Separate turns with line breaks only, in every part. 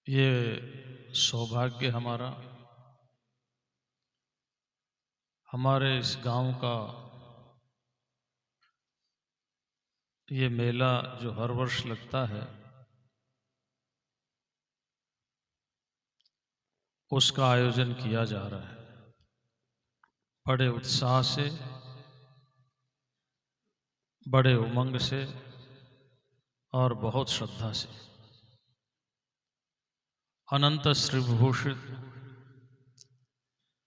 ये सौभाग्य हमारे इस गांव का ये मेला जो हर वर्ष लगता है उसका आयोजन किया जा रहा है बड़े उत्साह से, बड़े उमंग से और बहुत श्रद्धा से। अनंत श्री विभूषित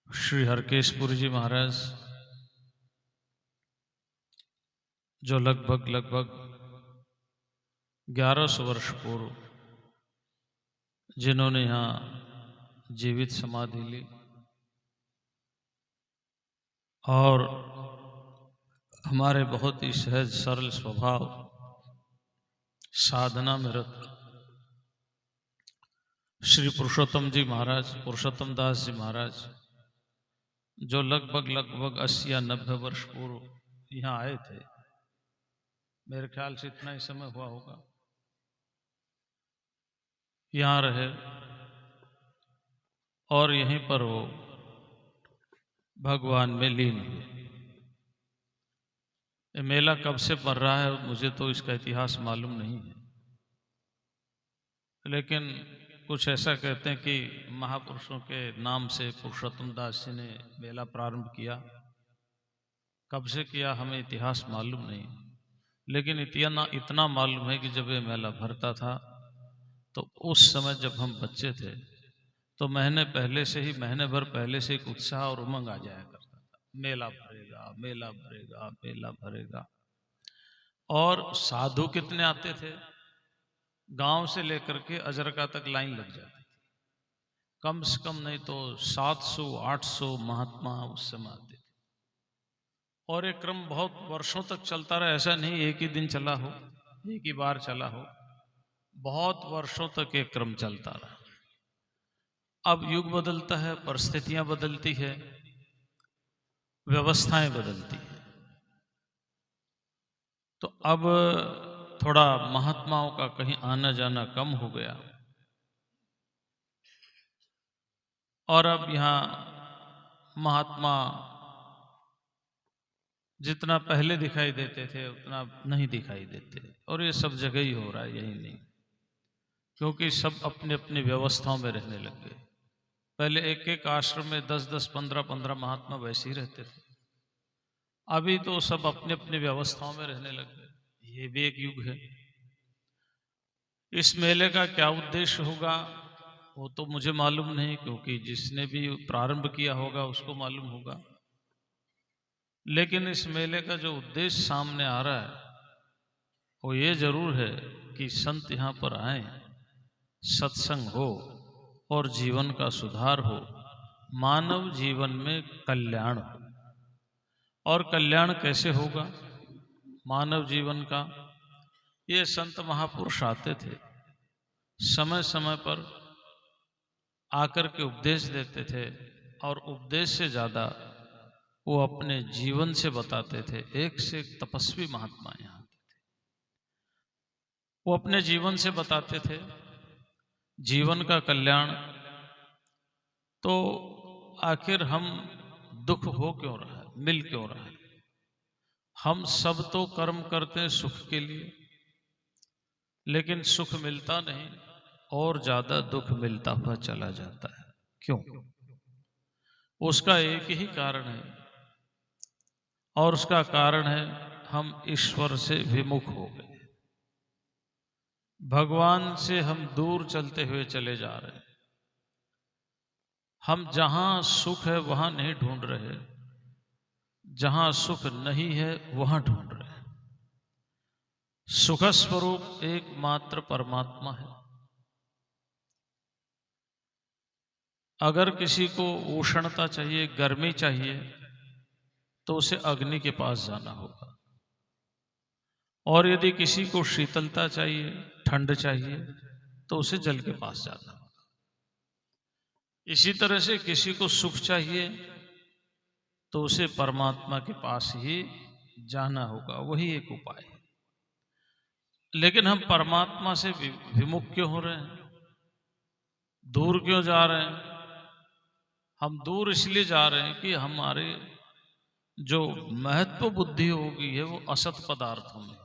श्री हरकेशपुरी जी महाराज जो लगभग 1100 वर्ष पूर्व जिन्होंने यहाँ जीवित समाधि ली और हमारे बहुत ही सहज सरल स्वभाव साधना में रत श्री पुरुषोत्तम जी महाराज, पुरुषोत्तम दास जी महाराज जो लगभग 80 या 90 वर्ष पूर्व यहाँ आए थे। मेरे ख्याल से इतना ही समय हुआ होगा, यहाँ रहे और यहीं पर वो भगवान में लीन हुए। ये मेला कब से पड़ रहा है मुझे तो इसका इतिहास मालूम नहीं है, लेकिन कुछ ऐसा कहते हैं कि महापुरुषों के नाम से पुरुषोत्तम दास जी ने मेला प्रारंभ किया। कब से किया हमें इतिहास मालूम नहीं, लेकिन इतना मालूम है कि जब ये मेला भरता था तो उस समय जब हम बच्चे थे तो महीने भर पहले से एक उत्साह और उमंग आ जाया करता था। मेला भरेगा, मेला भरेगा, मेला भरेगा। और साधु कितने आते थे, गांव से लेकर के अजरका तक लाइन लग जाती थी। कम से कम नहीं तो 700-800 महात्मा उस समय आते थे और ये क्रम बहुत वर्षों तक चलता रहा। ऐसा नहीं एक ही दिन चला हो, एक ही बार चला हो, बहुत वर्षों तक ये क्रम चलता रहा। अब युग बदलता है, परिस्थितियां बदलती है, व्यवस्थाएं बदलती है, तो अब थोड़ा महात्माओं का कहीं आना जाना कम हो गया और अब यहाँ महात्मा जितना पहले दिखाई देते थे उतना नहीं दिखाई देते। और ये सब जगह ही हो रहा है, यही नहीं, क्योंकि सब अपने अपनी व्यवस्थाओं में रहने लग गए। पहले एक एक आश्रम में 10-10, 15-15 महात्मा वैसे ही रहते थे। अभी तो सब अपने अपनी व्यवस्थाओं में रहने लग गए। ये भी एक युग है। इस मेले का क्या उद्देश्य होगा वो तो मुझे मालूम नहीं, क्योंकि जिसने भी प्रारंभ किया होगा उसको मालूम होगा। लेकिन इस मेले का जो उद्देश्य सामने आ रहा है वो ये जरूर है कि संत यहाँ पर आए, सत्संग हो और जीवन का सुधार हो, मानव जीवन में कल्याण हो। और कल्याण कैसे होगा मानव जीवन का? ये संत महापुरुष आते थे, समय समय पर आकर के उपदेश देते थे और उपदेश से ज्यादा वो अपने जीवन से बताते थे। एक से एक तपस्वी महात्मा यहाँ आते थे, वो अपने जीवन से बताते थे जीवन का कल्याण। तो आखिर हम दुख हो क्यों रहा है, मिल क्यों रहा है? हम सब तो कर्म करते हैं सुख के लिए, लेकिन सुख मिलता नहीं और ज्यादा दुख मिलता हुआ चला जाता है। क्यों? उसका एक ही कारण है और उसका कारण है हम ईश्वर से विमुख हो गए। भगवान से हम दूर चलते हुए चले जा रहे हैं। हम जहां सुख है वहां नहीं ढूंढ रहे, जहां सुख नहीं है वहां ढूंढ रहे हैं। सुख स्वरूप एकमात्र परमात्मा है। अगर किसी को उष्णता चाहिए, गर्मी चाहिए, तो उसे अग्नि के पास जाना होगा। और यदि किसी को शीतलता चाहिए, ठंड चाहिए, तो उसे जल के पास जाना होगा। इसी तरह से किसी को सुख चाहिए तो उसे परमात्मा के पास ही जाना होगा, वही एक उपाय है। लेकिन हम परमात्मा से विमुख क्यों हो रहे हैं? दूर क्यों जा रहे हैं? हम दूर इसलिए जा रहे हैं कि हमारे जो महत्व बुद्धि होगी है वो असत पदार्थों में।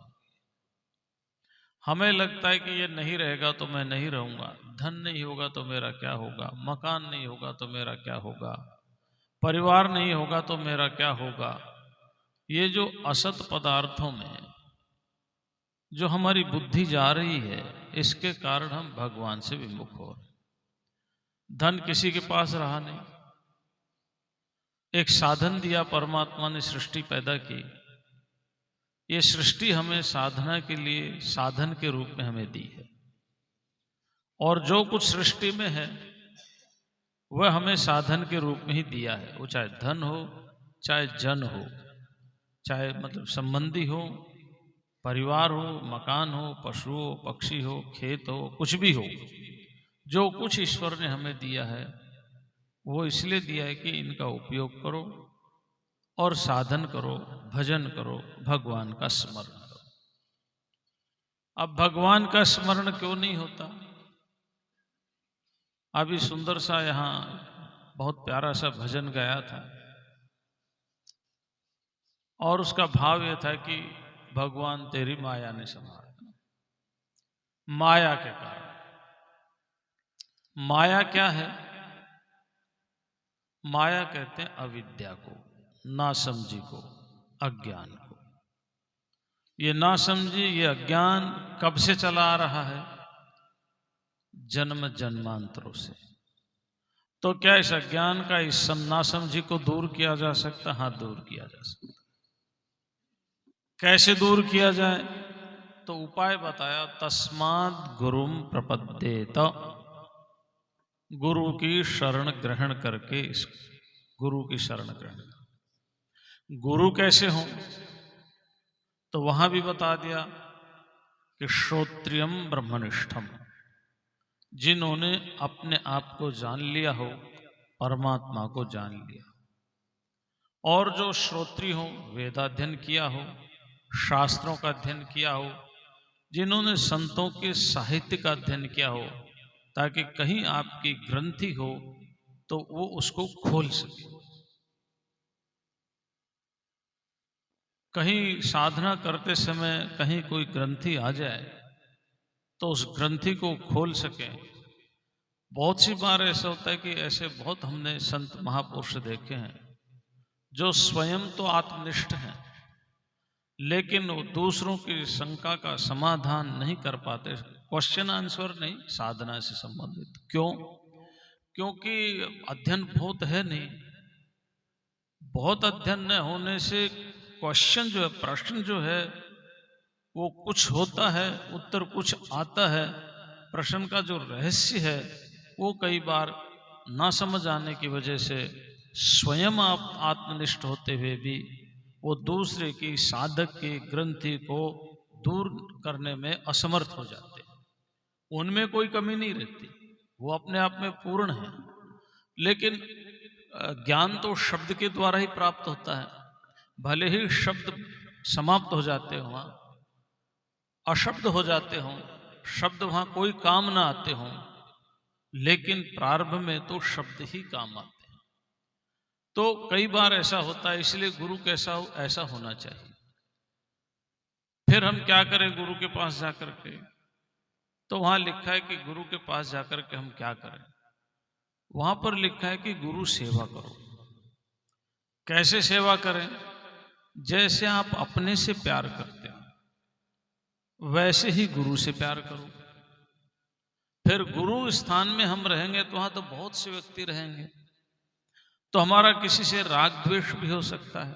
हमें लगता है कि ये नहीं रहेगा तो मैं नहीं रहूंगा, धन नहीं होगा तो मेरा क्या होगा, मकान नहीं होगा तो मेरा क्या होगा, परिवार नहीं होगा तो मेरा क्या होगा। ये जो असत पदार्थों में जो हमारी बुद्धि जा रही है, इसके कारण हम भगवान से विमुख हो रहे हैं। धन किसी के पास रहा नहीं, एक साधन दिया परमात्मा ने, सृष्टि पैदा की। ये सृष्टि हमें साधना के लिए साधन के रूप में हमें दी है, और जो कुछ सृष्टि में है वह हमें साधन के रूप में ही दिया है। वो चाहे धन हो, चाहे जन हो, चाहे मतलब संबंधी हो, परिवार हो, मकान हो, पशु हो, पक्षी हो, खेत हो, कुछ भी हो। जो कुछ ईश्वर ने हमें दिया है वो इसलिए दिया है कि इनका उपयोग करो और साधन करो, भजन करो, भगवान का स्मरण करो। अब भगवान का स्मरण क्यों नहीं होता? अभी सुंदर सा यहाँ बहुत प्यारा सा भजन गाया था, और उसका भाव यह था कि भगवान तेरी माया ने संभाला। माया के कारण, माया क्या है? माया कहते हैं अविद्या को, नासमझी को, अज्ञान को। ये नासमझी, ये अज्ञान कब से चला आ रहा है? जन्म जन्मांतरों से। तो क्या इस अज्ञान का, इस नासमझी को दूर किया जा सकता? हाँ, दूर किया जा सकता। कैसे दूर किया जाए? तो उपाय बताया, तस्माद् गुरुम प्रपद्येत। गुरु की शरण ग्रहण करके, इस गुरु की शरण ग्रहण कर। गुरु कैसे हों? तो वहां भी बता दिया कि श्रोत्रियम ब्रह्मनिष्ठम, जिन्होंने अपने आप को जान लिया हो, परमात्मा को जान लिया, और जो श्रोत्री हो, वेदाध्ययन किया हो, शास्त्रों का अध्ययन किया हो, जिन्होंने संतों के साहित्य का अध्ययन किया हो, ताकि कहीं आपकी ग्रंथि हो तो वो उसको खोल सके। कहीं साधना करते समय कहीं कोई ग्रंथि आ जाए तो उस ग्रंथि को खोल सके। बहुत सी बार ऐसा होता है कि ऐसे बहुत हमने संत महापुरुष देखे हैं जो स्वयं तो आत्मनिष्ठ हैं, लेकिन वो दूसरों की शंका का समाधान नहीं कर पाते। क्वेश्चन आंसर नहीं, साधना से संबंधित। क्यों? क्योंकि अध्ययन बहुत है नहीं। बहुत अध्ययन न होने से क्वेश्चन जो है, प्रश्न जो है, वो कुछ होता है, उत्तर कुछ आता है। प्रश्न का जो रहस्य है वो कई बार ना समझ आने की वजह से स्वयं आप आत्मनिष्ठ होते हुए भी वो दूसरे की, साधक की ग्रंथि को दूर करने में असमर्थ हो जाते हैं। उनमें कोई कमी नहीं रहती, वो अपने आप में पूर्ण है, लेकिन ज्ञान तो शब्द के द्वारा ही प्राप्त होता है। भले ही शब्द समाप्त हो जाते हों, अशब्द हो जाते हों, शब्द वहां कोई काम ना आते हों, लेकिन प्रारंभ में तो शब्द ही काम आते हैं। तो कई बार ऐसा होता है, इसलिए गुरु कैसा हो, ऐसा होना चाहिए। फिर हम क्या करें गुरु के पास जाकर के? तो वहां लिखा है कि गुरु के पास जाकर के हम क्या करें? वहां पर लिखा है कि गुरु सेवा करो। कैसे सेवा करें? जैसे आप अपने से प्यार करते हो वैसे ही गुरु से प्यार करो। फिर गुरु स्थान में हम रहेंगे तो वहां तो बहुत से व्यक्ति रहेंगे, तो हमारा किसी से राग द्वेष भी हो सकता है।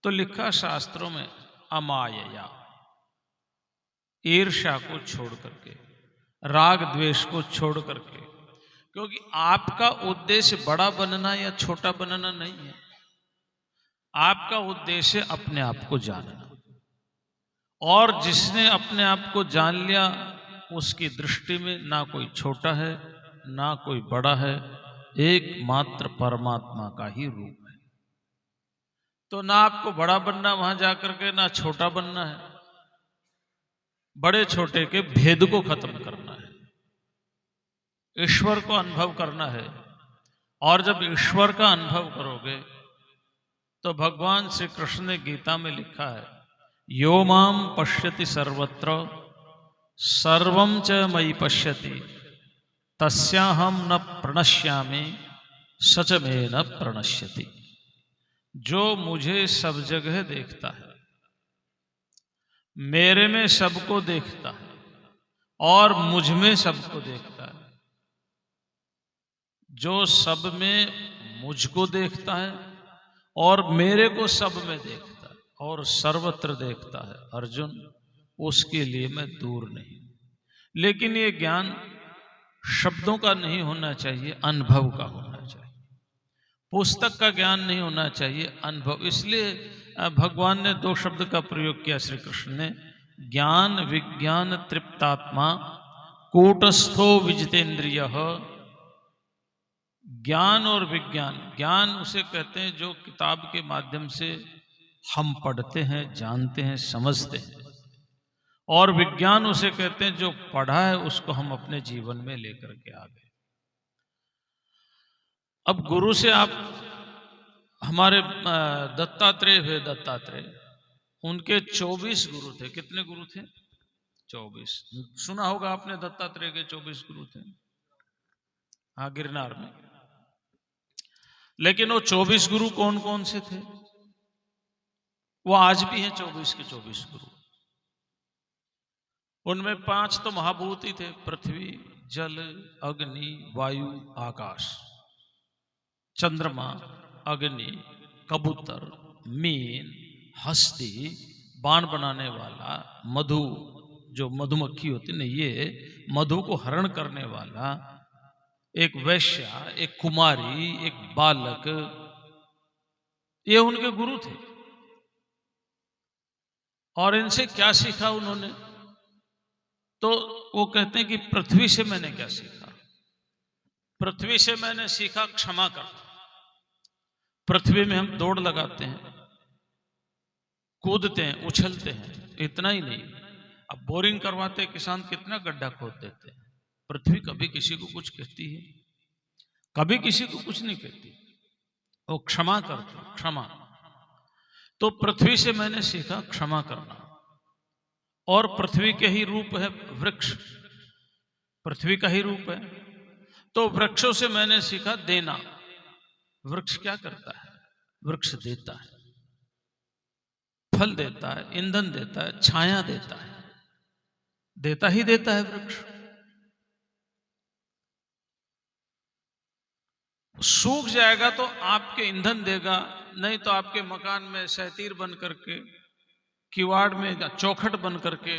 तो लिखा शास्त्रों में, अमायया, ईर्ष्या को छोड़ करके, राग द्वेष को छोड़ करके। क्योंकि आपका उद्देश्य बड़ा बनना या छोटा बनना नहीं है, आपका उद्देश्य अपने आप को जानना। और जिसने अपने आप को जान लिया उसकी दृष्टि में ना कोई छोटा है ना कोई बड़ा है, एकमात्र परमात्मा का ही रूप है। तो ना आपको बड़ा बनना वहां जाकर के, ना छोटा बनना है। बड़े छोटे के भेद को खत्म करना है। ईश्वर को अनुभव करना है। और जब ईश्वर का अनुभव करोगे तो भगवान श्री कृष्ण ने गीता में लिखा है, यो माम पश्यति सर्वत्र सर्वं च मयि पश्यति तस्याहम न प्रणश्यामि सच में न प्रणश्यति। जो मुझे सब जगह देखता है, मेरे में सबको देखता है और मुझ में सबको देखता है, जो सब में मुझको देखता है और मेरे को सब में देखता है और सर्वत्र देखता है, अर्जुन उसके लिए मैं दूर नहीं। लेकिन ये ज्ञान शब्दों का नहीं होना चाहिए, अनुभव का होना चाहिए। पुस्तक का ज्ञान नहीं होना चाहिए, अनुभव। इसलिए भगवान ने दो शब्द का प्रयोग किया श्री कृष्ण ने, ज्ञान विज्ञान तृप्तात्मा कूटस्थो विजितेंद्रिय। ज्ञान और विज्ञान, ज्ञान उसे कहते हैं जो किताब के माध्यम से हम पढ़ते हैं, जानते हैं, समझते हैं, और विज्ञान उसे कहते हैं जो पढ़ा है उसको हम अपने जीवन में लेकर के आ गए। अब गुरु से आप, हमारे दत्तात्रेय हुए, दत्तात्रेय उनके 24 गुरु थे। कितने गुरु थे? 24। सुना होगा आपने दत्तात्रेय के 24 गुरु थे, हाँ, गिरनार में। लेकिन वो 24 गुरु कौन कौन से थे? वो आज भी हैं 24 के 24 गुरु। उनमें 5 तो महाभूत ही थे, पृथ्वी, जल, अग्नि, वायु, आकाश। चंद्रमा, अग्नि, कबूतर, मीन, हस्ती, बाण बनाने वाला, मधु, जो मधुमक्खी होती ना, ये मधु को हरण करने वाला, एक वैश्या, एक कुमारी, एक बालक, ये उनके गुरु थे। और इनसे क्या सीखा उन्होंने? तो वो कहते हैं कि पृथ्वी से मैंने क्या सीखा? पृथ्वी से मैंने सीखा क्षमा करना। पृथ्वी में हम दौड़ लगाते हैं, कूदते हैं, उछलते हैं, इतना ही नहीं, अब बोरिंग करवाते किसान कितना गड्ढा खोद देते हैं। पृथ्वी कभी किसी को कुछ कहती है? कभी किसी को कुछ नहीं कहती, वो क्षमा करती, क्षमा। तो पृथ्वी से मैंने सीखा क्षमा करना। और पृथ्वी के ही रूप है वृक्ष, पृथ्वी का ही रूप है। तो वृक्षों से मैंने सीखा देना। वृक्ष क्या करता है? वृक्ष देता है, फल देता है, ईंधन देता है, छाया देता है, देता ही देता है वृक्ष। सूख जाएगा तो आपके ईंधन देगा, नहीं तो आपके मकान में सहतीर बन करके, किवाड़ में चौखट बन करके,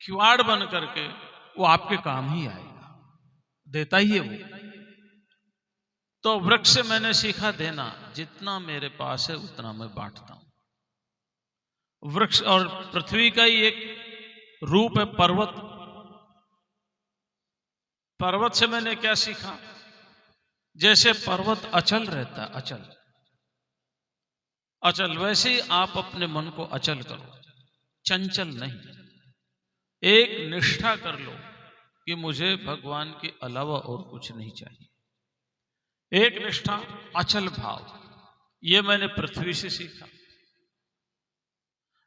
किवाड़ बन करके वो आपके काम ही आएगा, देता ही है वो। तो वृक्ष से मैंने सीखा देना, जितना मेरे पास है उतना मैं बांटता हूं। वृक्ष और पृथ्वी का ही एक रूप है पर्वत। पर्वत से मैंने क्या सीखा? जैसे पर्वत अचल रहता है, अचल अचल, वैसे ही आप अपने मन को अचल करो, चंचल नहीं। एक निष्ठा कर लो कि मुझे भगवान के अलावा और कुछ नहीं चाहिए। एक निष्ठा, अचल भाव, ये मैंने पृथ्वी से सीखा।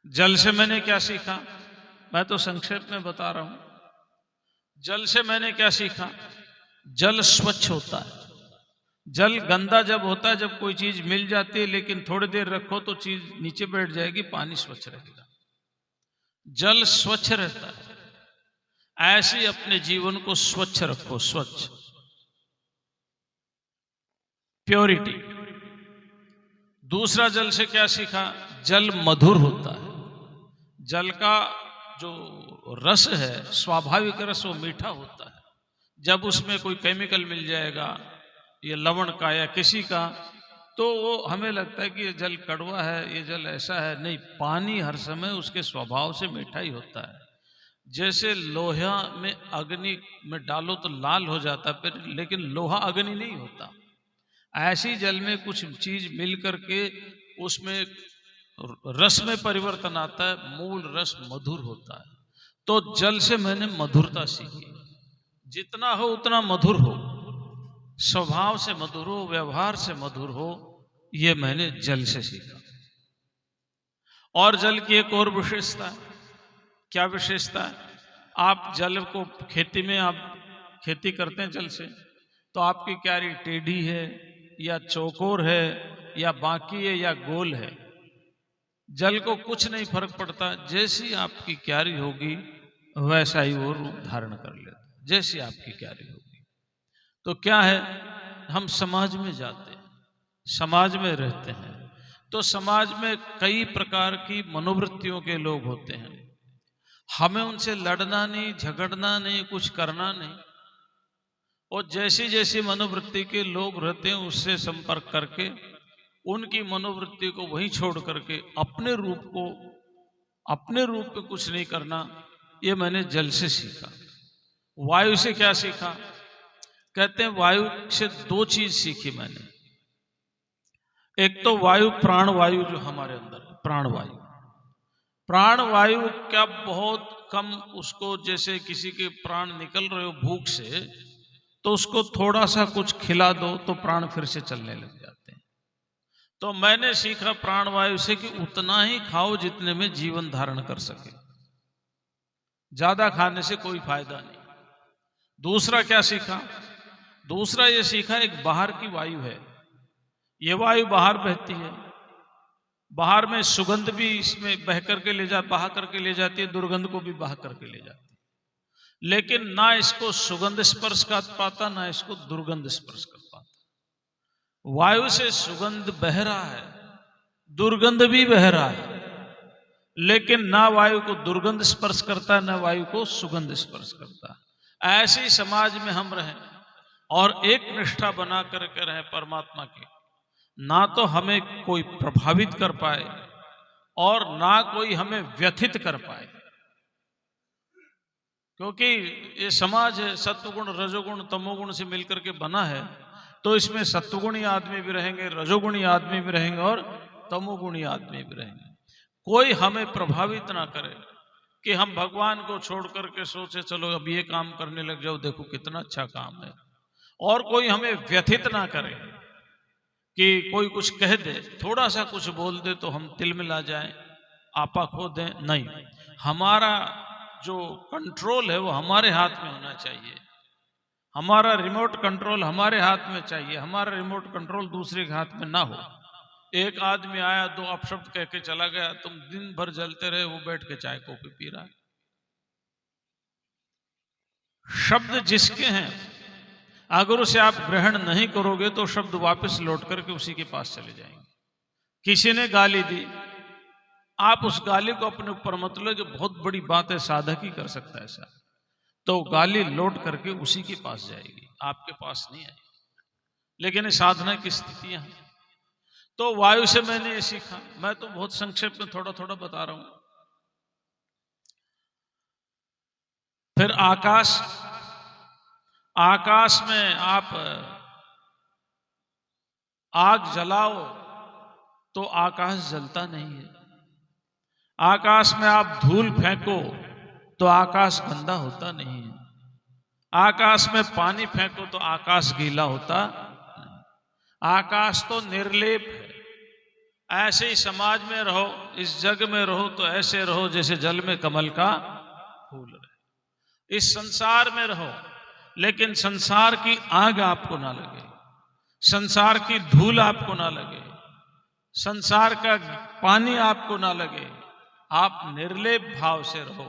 जल से मैंने क्या सीखा? मैं तो संक्षेप में बता रहा हूं। जल से मैंने क्या सीखा? जल स्वच्छ होता है। जल गंदा जब होता है, जब कोई चीज मिल जाती है लेकिन थोड़ी देर रखो तो चीज नीचे बैठ जाएगी, पानी स्वच्छ रहेगा। जल स्वच्छ रहता है, ऐसे ही अपने जीवन को स्वच्छ रखो, स्वच्छ, प्योरिटी। दूसरा, जल से क्या सीखा? जल मधुर होता है। जल का जो रस है, स्वाभाविक रस, वो मीठा होता है। जब उसमें कोई केमिकल मिल जाएगा, ये लवण का या किसी का, तो वो हमें लगता है कि ये जल कड़वा है, ये जल ऐसा है। नहीं, पानी हर समय उसके स्वभाव से मीठा ही होता है। जैसे लोहा में अग्नि में डालो तो लाल हो जाता है, फिर लेकिन लोहा अग्नि नहीं होता। ऐसी जल में कुछ चीज मिल करके उसमें रस में परिवर्तन आता है, मूल रस मधुर होता है। तो जल से मैंने मधुरता सीखी। जितना हो उतना मधुर हो, स्वभाव से मधुर हो, व्यवहार से मधुर हो, ये मैंने जल से सीखा। और जल की एक और विशेषता है। क्या विशेषता है? आप जल को खेती में आप खेती करते हैं जल से, तो आपकी क्यारी टेढ़ी है या चौकोर है या बाकी है या गोल है, जल को कुछ नहीं फर्क पड़ता। जैसी आपकी क्यारी होगी वैसा ही वो रूप धारण कर लेता, जैसी आपकी क्यारी होगी। तो क्या है, हम समाज में जाते हैं, समाज में रहते हैं, तो समाज में कई प्रकार की मनोवृत्तियों के लोग होते हैं। हमें उनसे लड़ना नहीं, झगड़ना नहीं, कुछ करना नहीं। और जैसी जैसी मनोवृत्ति के लोग रहते हैं उससे संपर्क करके उनकी मनोवृत्ति को वहीं छोड़ करके अपने रूप में कुछ नहीं करना, ये मैंने जल से सीखा। वायु से क्या सीखा? कहते हैं वायु से दो चीज सीखी मैंने। एक तो वायु, प्राण वायु जो हमारे अंदर है, प्राणवायु। प्राणवायु क्या बहुत कम, उसको जैसे किसी के प्राण निकल रहे हो भूख से, तो उसको थोड़ा सा कुछ खिला दो तो प्राण फिर से चलने लग जाते हैं। तो मैंने सीखा प्राणवायु से कि उतना ही खाओ जितने में जीवन धारण कर सके, ज्यादा खाने से कोई फायदा नहीं। दूसरा क्या सीखा? दूसरा ये सीखा, एक बाहर की वायु है, ये वायु बाहर बहती है, बाहर में सुगंध भी इसमें बह करके बहा करके ले जाती है, दुर्गंध को भी बहा करके ले जाती है। लेकिन ना इसको सुगंध स्पर्श कर पाता, ना इसको दुर्गंध स्पर्श कर पाता। वायु से सुगंध बह रहा है, दुर्गंध भी बह रहा है, लेकिन ना वायु को दुर्गंध स्पर्श करता, ना वायु को सुगंध स्पर्श करता। ऐसे ही समाज में हम रहें और एक निष्ठा बना करके रहें परमात्मा की, ना तो हमें कोई प्रभावित कर पाए और ना कोई हमें व्यथित कर पाए। क्योंकि ये समाज है, सत्वगुण रजोगुण तमोगुण से मिलकर के बना है, तो इसमें सत्वगुणी आदमी भी रहेंगे, रजोगुणी आदमी भी रहेंगे और तमोगुणी आदमी भी रहेंगे। कोई हमें प्रभावित ना करे कि हम भगवान को छोड़ करके सोचे चलो अब ये काम करने लग जाओ, देखो कितना अच्छा काम है। और कोई हमें व्यथित ना करे कि कोई कुछ कह दे, थोड़ा सा कुछ बोल दे तो हम तिलमिला जाएं, आपा खो दें। नहीं, हमारा जो कंट्रोल है वो हमारे हाथ में होना चाहिए, हमारा रिमोट कंट्रोल हमारे हाथ में चाहिए, हमारा रिमोट कंट्रोल दूसरे के हाथ में ना हो। एक आदमी आया, दो अपशब्द कह के चला गया, तुम दिन भर जलते रहे, वो बैठ के चाय कॉफी पी रहा है। शब्द जिसके हैं, अगर उसे आप ग्रहण नहीं करोगे तो शब्द वापस लौट करके उसी के पास चले जाएंगे। किसी ने गाली दी, आप उस गाली को अपने ऊपर मत लो कि बहुत बड़ी बात है, साधक ही कर सकता है ऐसा, तो गाली लौट करके उसी के पास जाएगी, आपके पास नहीं आएगी। लेकिन साधना की स्थितियां हैं। तो वायु से मैंने ये सीखा, मैं तो बहुत संक्षेप में थोड़ा थोड़ा बता रहा हूं। फिर आकाश, आकाश में आप आग जलाओ तो आकाश जलता नहीं है, आकाश में आप धूल फेंको तो आकाश गंदा होता नहीं है, आकाश में पानी फेंको तो आकाश गीला होता नहीं। आकाश तो निर्लेप है। ऐसे ही समाज में रहो, इस जग में रहो तो ऐसे रहो जैसे जल में कमल का फूल रहे। इस संसार में रहो लेकिन संसार की आग आपको ना लगे, संसार की धूल आपको ना लगे, संसार का पानी आपको ना लगे। आप निर्लेप भाव से रहो।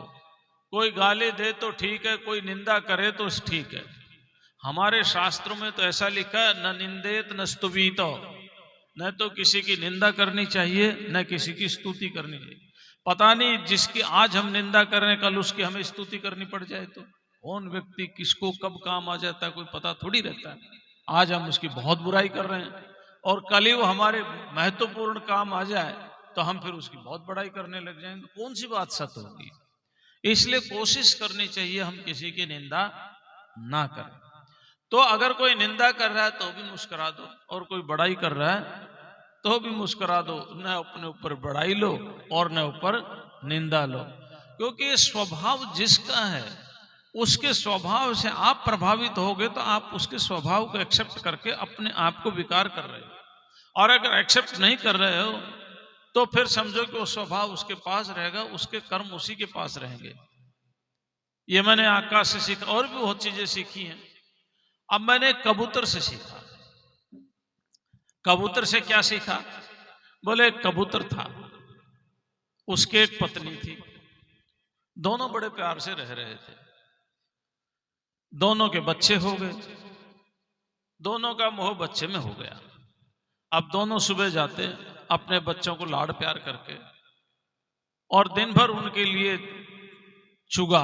कोई गाली दे तो ठीक है, कोई निंदा करे तो ठीक है। हमारे शास्त्रों में तो ऐसा लिखा है, न निंदेत न स्तुवीत, न तो किसी की निंदा करनी चाहिए न किसी की स्तुति करनी चाहिए। पता नहीं जिसकी आज हम निंदा कर रहे हैं कल उसकी हमें स्तुति करनी पड़ जाए तो कौन व्यक्ति किसको कब काम आ जाता है कोई पता थोड़ी रहता है। आज हम उसकी बहुत बुराई कर रहे हैं और कल ही वो हमारे महत्वपूर्ण काम आ जाए तो हम फिर उसकी बहुत बड़ाई करने लग जाएंगे, कौन सी बात सत्य होगी। इसलिए कोशिश करनी चाहिए हम किसी की निंदा ना करें। तो अगर कोई निंदा कर रहा है तो भी मुस्कुरा दो और कोई बड़ाई कर रहा है तो भी मुस्कुरा दो, न अपने ऊपर बड़ाई लो और न ऊपर निंदा लो। क्योंकि स्वभाव जिसका है उसके स्वभाव से आप प्रभावित होगे तो आप उसके स्वभाव को एक्सेप्ट करके अपने आप को विकार कर रहे हो। और अगर एक्सेप्ट नहीं कर रहे हो तो फिर समझो कि वो स्वभाव उसके पास रहेगा, उसके कर्म उसी के पास रहेंगे। ये मैंने आकाश से सीखा, और भी बहुत चीजें सीखी हैं। अब मैंने कबूतर से सीखा। कबूतर से क्या सीखा? बोले एक कबूतर था, उसके एक पत्नी थी, दोनों बड़े प्यार से रह रहे थे, दोनों के बच्चे हो गए, दोनों का मोह बच्चे में हो गया। अब दोनों सुबह जाते अपने बच्चों को लाड़ प्यार करके, और दिन भर उनके लिए चुगा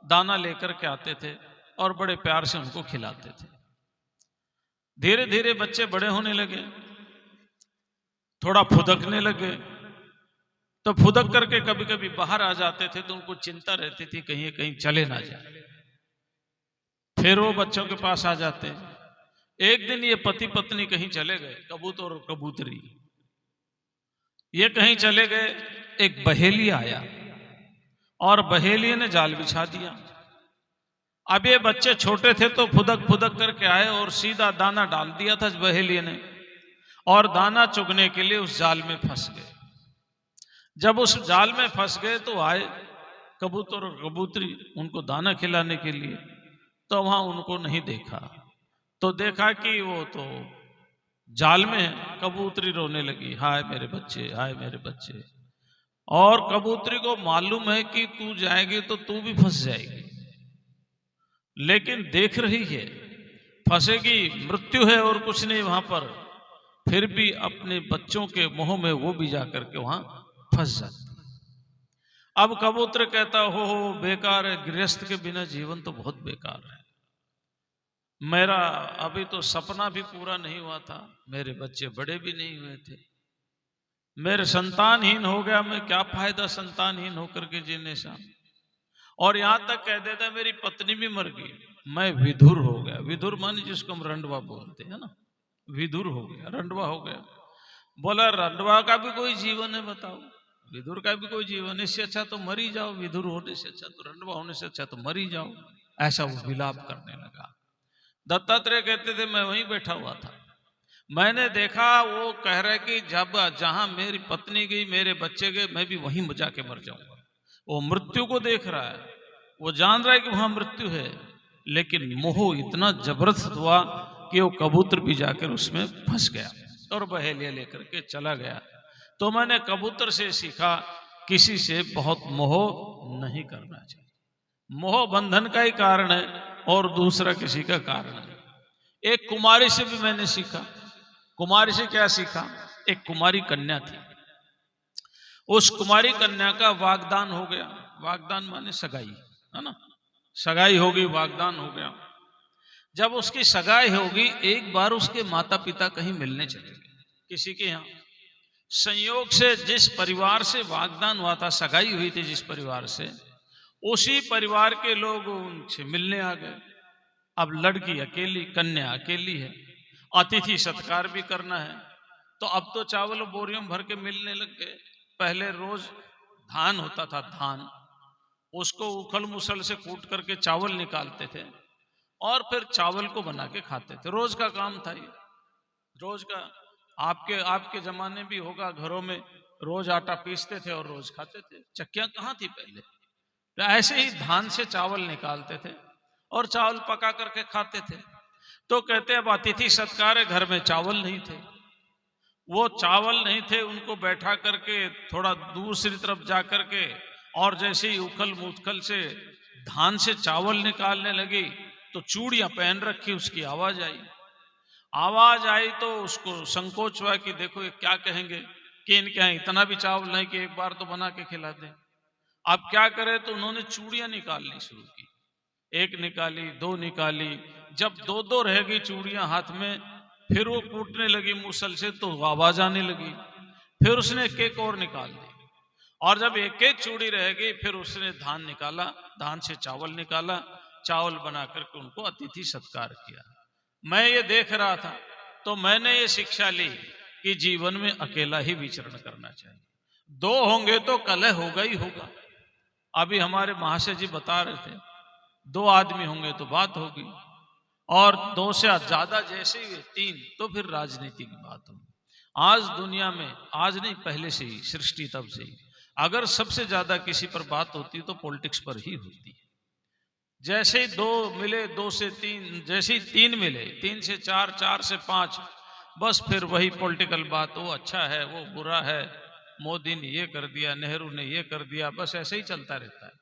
दाना लेकर के आते थे और बड़े प्यार से उनको खिलाते थे। धीरे धीरे बच्चे बड़े होने लगे, थोड़ा फुदकने लगे, तो फुदक करके कभी कभी बाहर आ जाते थे तो उनको चिंता रहती थी कहीं कहीं चले ना जाए। फिर वो बच्चों के पास आ जाते। एक दिन ये पति पत्नी कहीं चले गए, कबूतर और कबूतरी, ये कहीं चले गए। एक बहेलिया आया और बहेलिये ने जाल बिछा दिया। अब ये बच्चे छोटे थे तो फुदक फुदक करके आए और सीधा दाना डाल दिया था बहेलिये ने, और दाना चुगने के लिए उस जाल में फंस गए। जब उस जाल में फंस गए तो आए कबूतर और कबूतरी उनको दाना खिलाने के लिए, तो वहां उनको नहीं देखा। तो देखा कि वो तो जाल में है। कबूतरी रोने लगी, हाय मेरे बच्चे, हाय मेरे बच्चे। और कबूतरी को मालूम है कि तू जाएगी तो तू भी फंस जाएगी, लेकिन देख रही है फंसेगी, मृत्यु है और कुछ नहीं वहां पर, फिर भी अपने बच्चों के मोह में वो भी जाकर के वहां फंस जाती। अब कबूतर कहता हो बेकार है, गृहस्थ के बिना जीवन तो बहुत बेकार है। मेरा अभी तो सपना भी पूरा नहीं हुआ था, मेरे बच्चे बड़े भी नहीं हुए थे, मेरे संतानहीन हो गया, मैं क्या फायदा संतानहीन होकर के जीने से। और यहां तक कह देता मेरी पत्नी भी मर गई, मैं विधुर हो गया। विधुर माने जिसको हम रंडवा बोलते हैं ना, विधुर हो गया, रंडवा हो गया। बोला रंडवा का भी कोई जीवन है बताओ, विधुर का भी कोई जीवन, इससे अच्छा तो मर ही जाओ, विधुर होने से अच्छा तो रंडवा होने से अच्छा तो मर ही जाओ। ऐसा वो विलाप करने लगा। दत्तात्रेय कहते थे मैं वहीं बैठा हुआ था, मैंने देखा वो कह रहे कि जब जहां मेरी पत्नी गई मेरे बच्चे गए मैं भी वहीं जाके मर जाऊंगा। वो मृत्यु को देख रहा है, वो जान रहा है कि वहां मृत्यु है, लेकिन मोह इतना जबरदस्त हुआ कि वो कबूतर भी जाकर उसमें फंस गया और बहेलिया लेकर के चला गया। तो मैंने कबूतर से सीखा किसी से बहुत मोह नहीं करना चाहिए। मोह बंधन का ही कारण है और दूसरा किसी का कारण है। एक कुमारी से भी मैंने सीखा। कुमारी से क्या सीखा? एक कुमारी कन्या थी, उस कुमारी कन्या का वागदान हो गया। वागदान माने सगाई, है ना, सगाई होगी, वागदान हो गया। जब उसकी सगाई होगी, एक बार उसके माता पिता कहीं मिलने चले गए किसी के यहाँ। संयोग से जिस परिवार से वागदान हुआ था, सगाई हुई थी जिस परिवार से, उसी परिवार के लोग उनसे मिलने आ गए। अब लड़की अकेली, कन्या अकेली है, अतिथि सत्कार भी करना है, तो अब तो चावल बोरियों भर के मिलने लग गए। पहले रोज धान होता था, धान उसको उखल मुसल से कूट करके चावल निकालते थे और फिर चावल को बना के खाते थे। रोज का काम था ये, रोज का। आपके आपके जमाने भी होगा, घरों में रोज आटा पीसते थे और रोज खाते थे। चक्कियां कहाँ थी पहले, तो ऐसे ही धान से चावल निकालते थे और चावल पका करके खाते थे। तो कहते अब अतिथि सत्कार है, घर में चावल नहीं थे। वो चावल नहीं थे, उनको बैठा करके थोड़ा दूसरी तरफ जा करके, और जैसे ही उखल मुखल से धान से चावल निकालने लगी तो चूड़ियां पहन रखी, उसकी आवाज आई। आवाज आई तो उसको संकोच हुआ कि देखो ये क्या कहेंगे कि इनके यहाँ इतना भी चावल नहीं कि एक बार तो बना के खिला दें। अब क्या करे, तो उन्होंने चूड़ियां निकालनी शुरू की। एक निकाली, दो निकाली, जब दो दो रह गई चूड़ियां हाथ में, फिर वो कूटने लगी मुसल से तो आवाज आने लगी। फिर उसने एक एक और निकाल दी, और जब एक एक चूड़ी रह गई फिर उसने धान निकाला, धान से चावल निकाला, चावल बना करके उनको अतिथि सत्कार किया। मैं ये देख रहा था तो मैंने ये शिक्षा ली कि जीवन में अकेला ही विचरण करना चाहिए। दो होंगे तो कलह होगा ही होगा। अभी हमारे महाशय जी बता रहे थे दो आदमी होंगे तो बात होगी, और दो से ज्यादा जैसे ही तीन तो फिर राजनीति की बात होगी। आज दुनिया में, आज नहीं पहले से ही, सृष्टि तब से ही, अगर सबसे ज्यादा किसी पर बात होती तो पॉलिटिक्स पर ही होती है। जैसे ही दो मिले, दो से तीन, जैसे ही तीन मिले, तीन से चार, चार से पांच, बस फिर वही पॉलिटिकल बात, वो अच्छा है, वो बुरा है, मोदी ने ये कर दिया, नेहरू ने ये कर दिया, बस ऐसे ही चलता रहता है।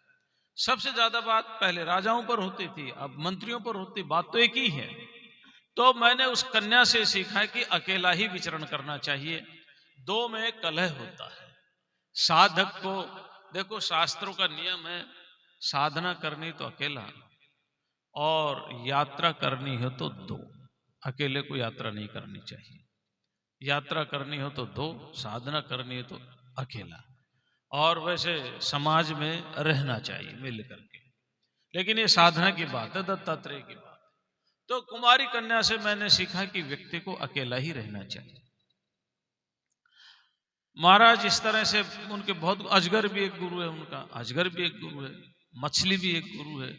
सबसे ज्यादा बात पहले राजाओं पर होती थी, अब मंत्रियों पर होती, बात तो एक ही है। तो मैंने उस कन्या से सीखा कि अकेला ही विचरण करना चाहिए, दो में कलह होता है। साधक को देखो, शास्त्रों का नियम है, साधना करनी तो अकेला, और यात्रा करनी हो तो दो। अकेले को यात्रा नहीं करनी चाहिए। यात्रा करनी हो तो दो, साधना करनी हो तो अकेला। और वैसे समाज में रहना चाहिए मिल करके। लेकिन ये साधना की बात है, दत्तात्रेय की बात है। तो कुमारी कन्या से मैंने सीखा कि व्यक्ति को अकेला ही रहना चाहिए। महाराज इस तरह से उनके बहुत, अजगर भी एक गुरु है उनका, अजगर भी एक गुरु है, मछली भी एक गुरु है,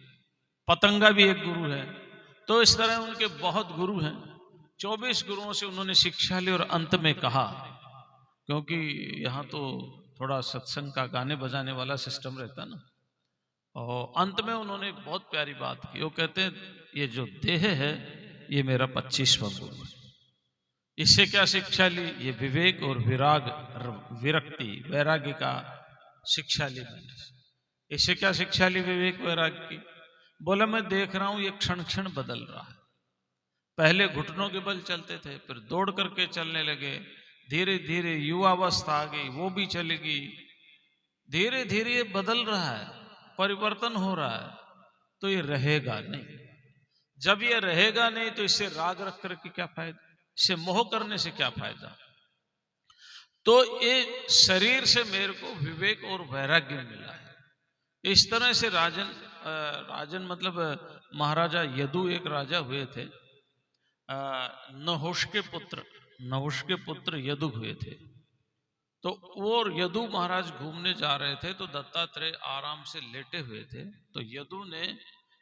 पतंगा भी एक गुरु है। तो इस तरह उनके बहुत गुरु हैं। 24 गुरुओं से उन्होंने शिक्षा ली, और अंत में कहा, क्योंकि यहाँ तो थोड़ा सत्संग का गाने बजाने वाला सिस्टम रहता ना, और अंत में उन्होंने बहुत प्यारी बात की। वो कहते हैं, ये जो देह है ये मेरा 25वां गुरु है। इससे क्या शिक्षा ली? ये विवेक और विरक्ति, वैराग्य का शिक्षा ली मैंने। इससे क्या शिक्षा ली विवेक वैराग्य की? बोला, मैं देख रहा हूं ये क्षण क्षण बदल रहा है। पहले घुटनों के बल चलते थे, फिर दौड़ करके चलने लगे, धीरे धीरे युवावस्था आ गई, वो भी चलेगी, धीरे धीरे ये बदल रहा है, परिवर्तन हो रहा है। तो ये रहेगा नहीं। जब ये रहेगा नहीं तो इससे राग रख करके क्या फायदा, इससे मोह करने से क्या फायदा। तो ये शरीर से मेरे को विवेक और वैराग्य मिला है। इस तरह से राजन मतलब महाराजा यदु एक राजा हुए थे, नहुष के पुत्र यदु हुए थे। तो वो यदु महाराज घूमने जा रहे थे, तो दत्तात्रेय आराम से लेटे हुए थे। तो यदु ने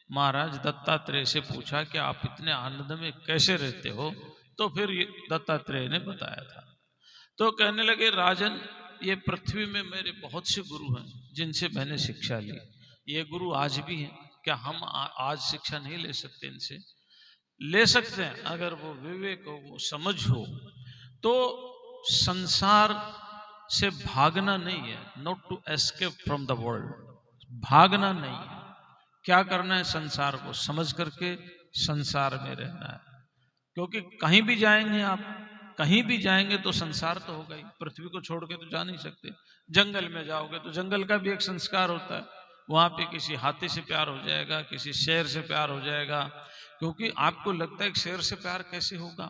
महाराज दत्तात्रेय से पूछा कि आप इतने आनंद में कैसे रहते हो? तो फिर दत्तात्रेय ने बताया था। तो कहने लगे, राजन, ये पृथ्वी में मेरे बहुत से गुरु हैं जिनसे मैंने शिक्षा ली। ये गुरु आज भी हैं। क्या हम आज शिक्षा नहीं ले सकते इनसे? ले सकते हैं, अगर वो विवेक हो, वो समझ हो। तो संसार से भागना नहीं है, not to escape from the world, भागना नहीं है। क्या करना है? संसार को समझ करके संसार में रहना है। क्योंकि कहीं भी जाएंगे आप, कहीं भी जाएंगे तो संसार तो होगा ही, पृथ्वी को छोड़ के तो जा नहीं सकते। जंगल में जाओगे तो जंगल का भी एक संस्कार होता है, वहां पे किसी हाथी से प्यार हो जाएगा, किसी शेर से प्यार हो जाएगा। क्योंकि आपको लगता है कि शेर से प्यार कैसे होगा?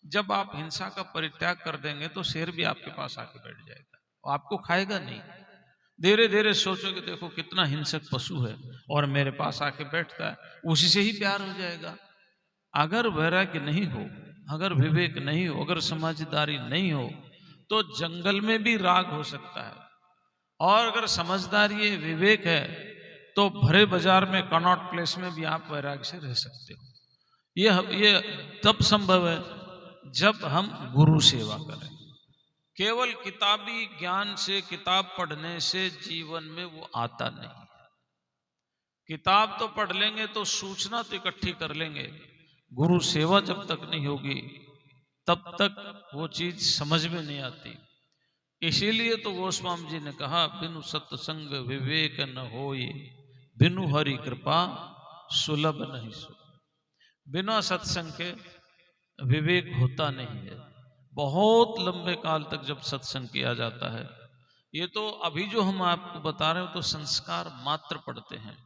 जब आप हिंसा का परित्याग कर देंगे तो शेर भी आपके पास आके बैठ जाएगा, वो आपको खाएगा नहीं। धीरे धीरे सोचोगे, देखो कितना हिंसक पशु है और मेरे पास आके बैठता है, उसी से ही प्यार हो जाएगा। अगर वैराग्य नहीं हो, अगर विवेक नहीं हो, अगर समझदारी नहीं हो, तो जंगल में भी राग हो सकता है। और अगर समझदारी है, विवेक है, तो भरे बाजार में, कनॉट प्लेस में भी आप वैराग्य से रह सकते हो। ये तब संभव है जब हम गुरु सेवा करें। केवल किताबी ज्ञान से, किताब पढ़ने से जीवन में वो आता नहीं है। किताब तो पढ़ लेंगे तो सूचना तो इकट्ठी कर लेंगे, गुरु सेवा जब तक नहीं होगी तब तक वो चीज समझ में नहीं आती। इसीलिए तो गोस्वामी जी ने कहा, बिनु सत्संग विवेक न होए, बिनु हरि कृपा सुलभ नहीं सो। बिना सत्संग के विवेक होता नहीं है। बहुत लंबे काल तक जब सत्संग किया जाता है, ये तो अभी जो हम आपको बता रहे हो तो संस्कार मात्र पढ़ते हैं।